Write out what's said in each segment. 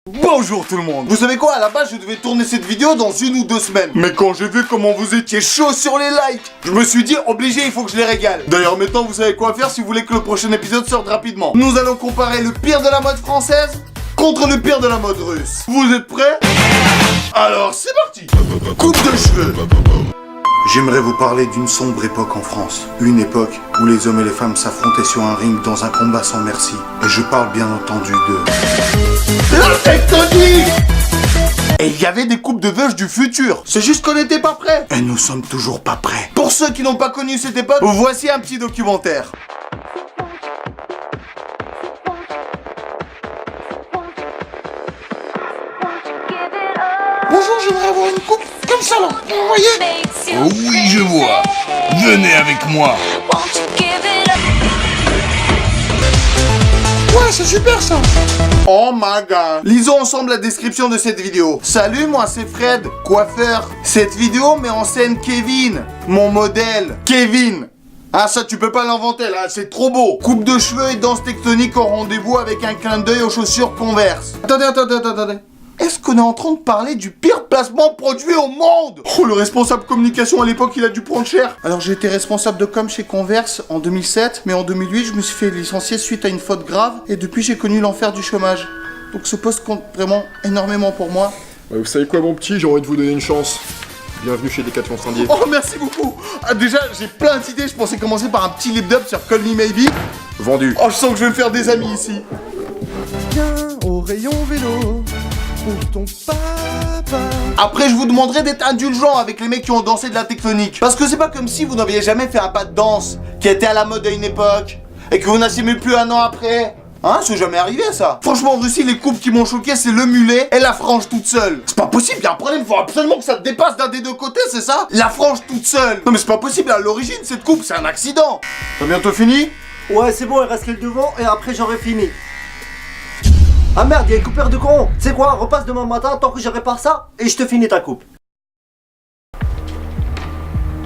Bonjour tout le monde. Vous savez quoi, à la base je devais tourner cette vidéo dans 1 ou 2 semaines. Mais quand j'ai vu comment vous étiez chaud sur les likes, je me suis dit obligé, il faut que je les régale. D'ailleurs maintenant vous savez quoi faire si vous voulez que le prochain épisode sorte rapidement. Nous allons comparer le pire de la mode française contre le pire de la mode russe. Vous êtes prêts? Alors c'est parti. Coupe de cheveux. J'aimerais vous parler d'une sombre époque en France. Une époque où les hommes et les femmes s'affrontaient sur un ring dans un combat sans merci. Et je parle bien entendu de... la tectonique! Et il y avait des coupes de veuches du futur. C'est juste qu'on n'était pas prêts. Et nous sommes toujours pas prêts. Pour ceux qui n'ont pas connu cette époque, voici un petit documentaire. Bonjour, j'aimerais avoir une coupe comme ça là, vous voyez? Oh oui, je vois. Venez avec moi. Ouais, c'est super ça. Oh my god. Lisons ensemble la description de cette vidéo. Salut, moi c'est Fred, coiffeur. Cette vidéo met en scène Kevin, mon modèle. Kevin. Ah ça tu peux pas l'inventer là, c'est trop beau. Coupe de cheveux et danse tectonique au rendez-vous avec un clin d'œil aux chaussures Converse. Attendez. Est-ce qu'on est en train de parler du pire placement produit au monde? Oh, le responsable communication à l'époque, il a dû prendre cher. Alors j'ai été responsable de com chez Converse en 2007, mais en 2008, je me suis fait licencier suite à une faute grave, et depuis j'ai connu l'enfer du chômage. Donc ce poste compte vraiment énormément pour moi. Vous savez quoi mon petit, j'ai envie de vous donner une chance. Bienvenue chez Decathlon Saint-Dié. Oh merci beaucoup. Ah, déjà, j'ai plein d'idées, je pensais commencer par un petit lip dub sur Call Me Maybe. Vendu. Oh, je sens que je vais me faire des amis ici. Viens au rayon vélo pour ton papa. Après, je vous demanderai d'être indulgent avec les mecs qui ont dansé de la tectonique. Parce que c'est pas comme si vous n'aviez jamais fait un pas de danse qui était à la mode à une époque et que vous n'assumez plus 1 an après. Hein, c'est jamais arrivé ça. Franchement, en Russie, les coupes qui m'ont choqué, c'est le mulet et la frange toute seule. C'est pas possible, y'a un problème, faut absolument que ça te dépasse d'un des deux côtés, c'est ça? La frange toute seule. Non mais c'est pas possible, à l'origine, cette coupe, c'est un accident. T'as bientôt fini? Ouais, c'est bon, il reste que le devant et après j'aurai fini. Ah merde, il y a une coupeur de courant. Tu sais quoi, repasse demain matin tant que je répare ça et je te finis ta coupe.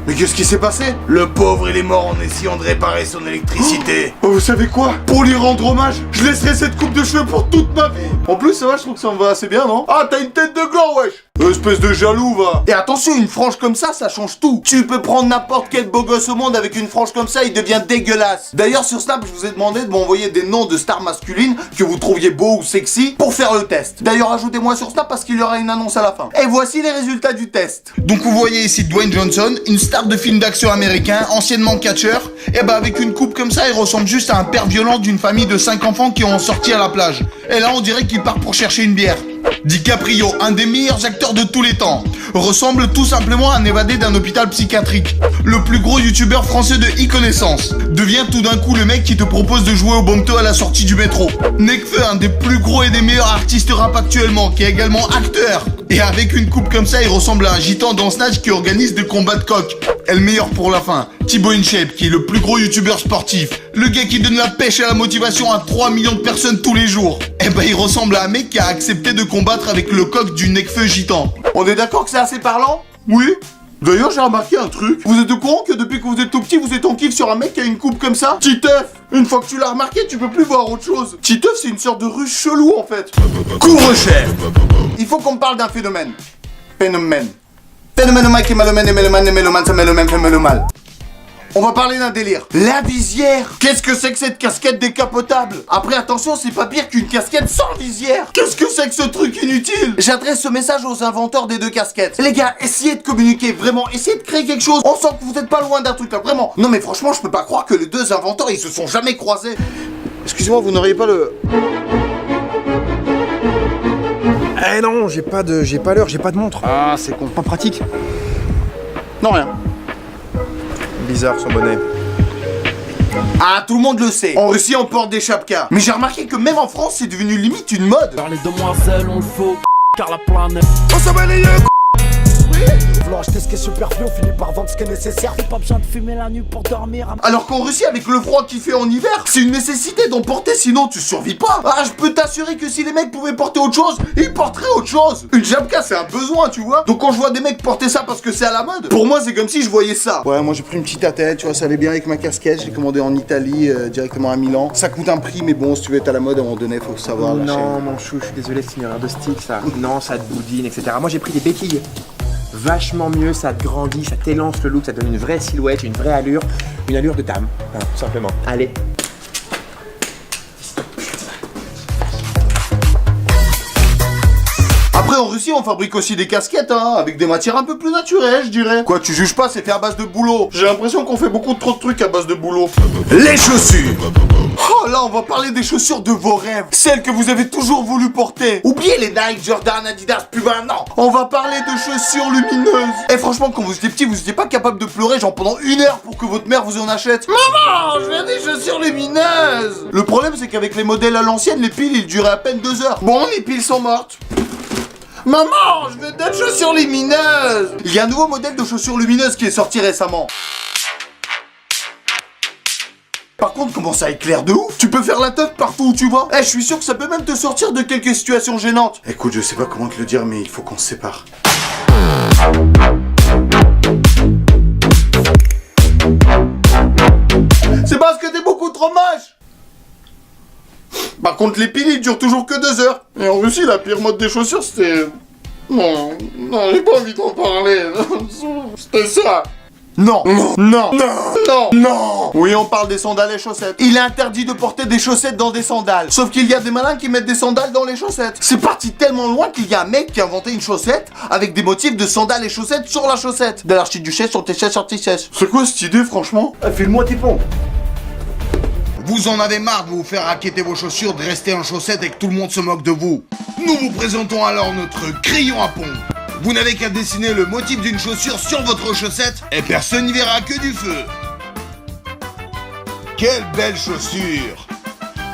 Mais qu'est-ce qui s'est passé? Le pauvre, il est mort en essayant de réparer son électricité. Oh, vous savez quoi? Pour lui rendre hommage, je laisserai cette coupe de cheveux pour toute ma vie. En plus, ça va, je trouve que ça me va assez bien, non? Ah, t'as une tête de gland, wesh. Espèce de jaloux, va. Et attention, une frange comme ça change tout. Tu peux prendre n'importe quel beau gosse au monde avec une frange comme ça, il devient dégueulasse. D'ailleurs, sur Snap, je vous ai demandé de m'envoyer des noms de stars masculines que vous trouviez beaux ou sexy pour faire le test. D'ailleurs, ajoutez-moi sur Snap parce qu'il y aura une annonce à la fin. Et voici les résultats du test. Donc vous voyez ici Dwayne Johnson, une star de film d'action américain, anciennement catcheur. Et bah avec une coupe comme ça, il ressemble juste à un père violent d'une famille de 5 enfants qui ont sorti à la plage. Et là, on dirait qu'il part pour chercher une bière. DiCaprio, un des meilleurs acteurs de tous les temps, ressemble tout simplement à un évadé d'un hôpital psychiatrique. Le plus gros youtubeur français de e-connaissance devient tout d'un coup le mec qui te propose de jouer au bonto à la sortie du métro. Nekfeu, un des plus gros et des meilleurs artistes rap actuellement, qui est également acteur. Et avec une coupe comme ça, il ressemble à un gitan dans Snatch qui organise des combats de coq. Et le meilleur pour la fin, Thibaut InShape, qui est le plus gros youtubeur sportif. Le gars qui donne la pêche et la motivation à 3 millions de personnes tous les jours. Et bah il ressemble à un mec qui a accepté de combattre avec le coq du Nekfeu gitan. On est d'accord que c'est assez parlant? Oui. D'ailleurs, j'ai remarqué un truc. Vous êtes au courant que depuis que vous êtes tout petit, vous êtes en kiff sur un mec qui a une coupe comme ça? Titeuf! Une fois que tu l'as remarqué, tu peux plus voir autre chose. Titeuf, c'est une sorte de russe chelou en fait. Couvre-chef. Il faut qu'on me parle d'un phénomène. Phénomène qui mélomane et mélomane, ça mélomane fait mélomal. On va parler d'un délire. La visière. Qu'est-ce que c'est que cette casquette décapotable? Après, attention, c'est pas pire qu'une casquette sans visière. Qu'est-ce que c'est que ce truc inutile? J'adresse ce message aux inventeurs des 2 casquettes. Les gars, essayez de communiquer, vraiment, essayez de créer quelque chose. On sent que vous êtes pas loin d'un truc là, vraiment. Non mais franchement, je peux pas croire que les 2 inventeurs, ils se sont jamais croisés. Excusez-moi, vous n'auriez pas le... Eh non, j'ai pas l'heure, j'ai pas de montre. Ah, c'est con, pas pratique. Non, rien. Bizarre son bonnet. Ah, tout le monde le sait. En Russie, on porte des chapkas. Mais j'ai remarqué que même en France, c'est devenu limite une mode. Par les demoiselles, on le faut, car la planète. On s'en bat les yeux. Oui. Voulant acheter ce qui est superflu, on finit par vendre ce qui est nécessaire. Pas besoin de fumer la nuit pour dormir. Alors qu'en Russie, avec le froid qu'il fait en hiver, c'est une nécessité d'en porter, sinon tu survis pas. Ah, je peux t'assurer que si les mecs pouvaient porter autre chose, ils porteraient autre chose. Une Jabka, c'est un besoin, tu vois. Donc quand je vois des mecs porter ça parce que c'est à la mode, pour moi c'est comme si je voyais ça. Ouais, moi j'ai pris une petite attelle, tu vois, ça allait bien avec ma casquette. J'ai commandé en Italie, directement à Milan. Ça coûte un prix, mais bon, si tu veux être à la mode, à un moment donné, faut savoir lâcher. Non, mon chou, je suis désolé, c'est une erreur de style ça. Non, ça te boudine, etc. Moi j'ai pris des béquilles. Vachement mieux, ça te grandit, ça t'élance le look, ça te donne une vraie silhouette, une vraie allure, une allure de dame, tout simplement. Allez. Après en Russie on fabrique aussi des casquettes hein, avec des matières un peu plus naturelles je dirais. Quoi tu juges pas, c'est fait à base de boulot. J'ai l'impression qu'on fait beaucoup trop de trucs à base de boulot. Les chaussures. Oh là on va parler des chaussures de vos rêves. Celles que vous avez toujours voulu porter. Oubliez les Nike, Jordan, Adidas, Puma, non. On va parler de chaussures lumineuses. Et franchement quand vous étiez petit vous étiez pas capable de pleurer genre pendant 1 heure pour que votre mère vous en achète. Maman je veux des chaussures lumineuses. Le problème c'est qu'avec les modèles à l'ancienne les piles ils duraient à peine 2 heures. Bon les piles sont mortes. Maman, je veux d'autres chaussures lumineuses. Il y a un nouveau modèle de chaussures lumineuses qui est sorti récemment. Par contre, comment ça éclaire de ouf? Tu peux faire la teuf partout où tu vas. Eh, je suis sûr que ça peut même te sortir de quelques situations gênantes. Écoute, je sais pas comment te le dire, mais il faut qu'on se sépare. C'est parce que t'es beaucoup trop moche. Par contre, les piles, ils durent toujours que 2 heures. Et en Russie, la pire mode des chaussures, c'était... Non, j'ai pas envie d'en parler. C'était ça. Non, non. Oui, on parle des sandales et chaussettes. Il est interdit de porter des chaussettes dans des sandales. Sauf qu'il y a des malins qui mettent des sandales dans les chaussettes. C'est parti tellement loin qu'il y a un mec qui a inventé une chaussette avec des motifs de sandales et chaussettes sur la chaussette. De l'archiduchesse sur tes chaises sur tes chaises. C'est quoi cette idée, franchement? File-moi tes pompes. Vous en avez marre de vous faire raqueter vos chaussures, de rester en chaussettes et que tout le monde se moque de vous. Nous vous présentons alors notre crayon à pompe. Vous n'avez qu'à dessiner le motif d'une chaussure sur votre chaussette et personne n'y verra que du feu. Quelle belle chaussure!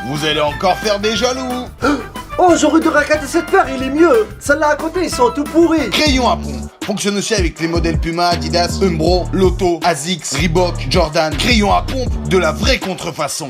Vous allez encore faire des jaloux. Oh, j'aurais dû raqueter cette paire, il est mieux. Celle-là à côté, ils sont tout pourris. Crayon à pompe fonctionne aussi avec les modèles Puma, Adidas, Umbro, Lotto, Asics, Reebok, Jordan. Crayon à pompe de la vraie contrefaçon.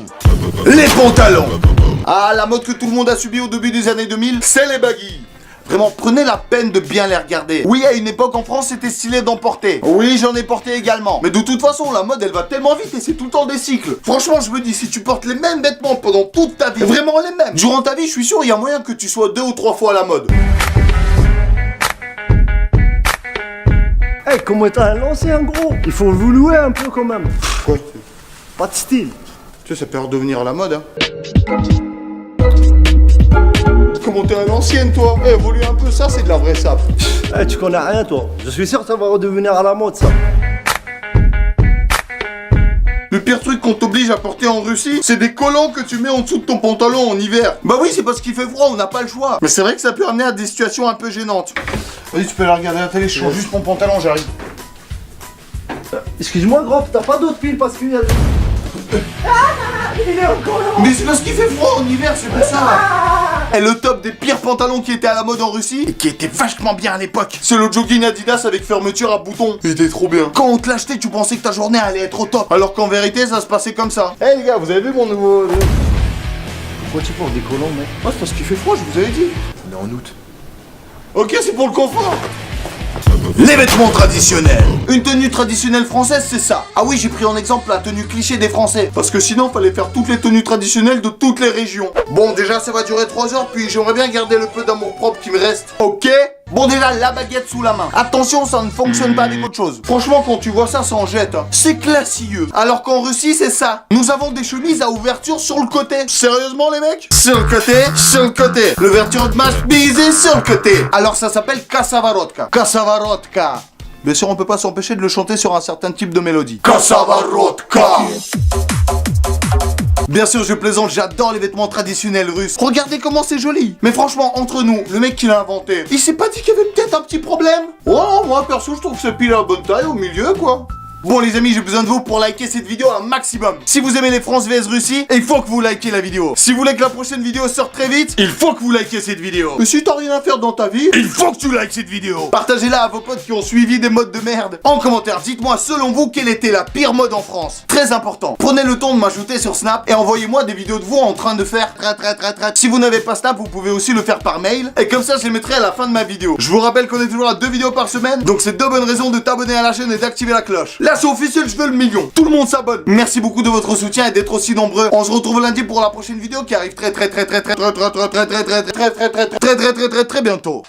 Les pantalons. Ah, la mode que tout le monde a subi au début des années 2000, c'est les baggy. Vraiment, prenez la peine de bien les regarder. Oui, à une époque en France, c'était stylé d'en porter. Oui, j'en ai porté également. Mais de toute façon, la mode, elle va tellement vite et c'est tout le temps des cycles. Franchement, je me dis, si tu portes les mêmes vêtements pendant toute ta vie, vraiment les mêmes, durant ta vie, je suis sûr, il y a moyen que tu sois 2 ou 3 fois à la mode. Hey, comment t'as lancé un gros? Il faut vous louer un peu quand même. Quoi? Pas de style. Tu sais, ça peut redevenir à la mode, hein. Comment t'es à l'ancienne, toi? Eh, évolue un peu, ça, c'est de la vraie sape. Eh, tu connais rien, toi. Je suis sûr que ça va redevenir à la mode, ça. Le pire truc qu'on t'oblige à porter en Russie, c'est des collants que tu mets en dessous de ton pantalon en hiver. Bah oui, c'est parce qu'il fait froid, on n'a pas le choix. Mais c'est vrai que ça peut amener à des situations un peu gênantes. Vas-y, tu peux la regarder à la télé, je change juste mon pantalon, j'arrive. Excuse-moi, gros, t'as pas d'autres piles parce qu'il y a... il est encore là. Mais c'est parce qu'il fait froid en hiver, c'est pour ça. Et le top des pires pantalons qui étaient à la mode en Russie, et qui étaient vachement bien à l'époque, c'est le jogging Adidas avec fermeture à boutons. Il était trop bien. Quand on te l'achetait, tu pensais que ta journée allait être au top. Alors qu'en vérité, ça se passait comme ça. Eh les gars, vous avez vu mon nouveau... Pourquoi tu portes des collants, mec? Oh, c'est parce qu'il fait froid, je vous avais dit. On est en août. Ok, c'est pour le confort. Les vêtements traditionnels. Une tenue traditionnelle française, c'est ça. Ah oui, j'ai pris en exemple la tenue cliché des Français. Parce que sinon, fallait faire toutes les tenues traditionnelles de toutes les régions. Bon, déjà, ça va durer 3 heures, puis j'aimerais bien garder le peu d'amour propre qui me reste. Ok? Bon, déjà, la baguette sous la main. Attention, ça ne fonctionne pas avec autre chose. Franchement, quand tu vois ça, ça en jette. Hein. C'est classieux. Alors qu'en Russie, c'est ça. Nous avons des chemises à ouverture sur le côté. Sérieusement, les mecs? Sur le côté, sur le côté. L'ouverture de masque bisée sur le côté. Alors, ça s'appelle Kasavarotka. Kasavarotka. Bien sûr, on peut pas s'empêcher de le chanter sur un certain type de mélodie. Kasavarotka. Bien sûr, je plaisante, j'adore les vêtements traditionnels russes. Regardez comment c'est joli. Mais franchement, entre nous, le mec qui l'a inventé, il s'est pas dit qu'il y avait peut-être un petit problème? Oh, moi perso, je trouve que c'est pile à la bonne taille au milieu, quoi. Bon les amis, j'ai besoin de vous pour liker cette vidéo un maximum. Si vous aimez les France vs Russie, il faut que vous likez la vidéo. Si vous voulez que la prochaine vidéo sorte très vite, il faut que vous likez cette vidéo. Et si t'as rien à faire dans ta vie, il faut que tu likes cette vidéo. Partagez-la à vos potes qui ont suivi des modes de merde. En commentaire, dites-moi selon vous quelle était la pire mode en France. Très important. Prenez le temps de m'ajouter sur Snap et envoyez-moi des vidéos de vous en train de faire très. Si vous n'avez pas Snap, vous pouvez aussi le faire par mail. Et comme ça, je les mettrai à la fin de ma vidéo. Je vous rappelle qu'on est toujours à 2 vidéos par semaine. Donc c'est 2 bonnes raisons de t'abonner à la chaîne et d'activer la cloche. Là c'est officiel, je veux le million. Tout le monde s'abonne. Merci beaucoup de votre soutien et d'être aussi nombreux. On se retrouve lundi pour la prochaine vidéo qui arrive très bientôt.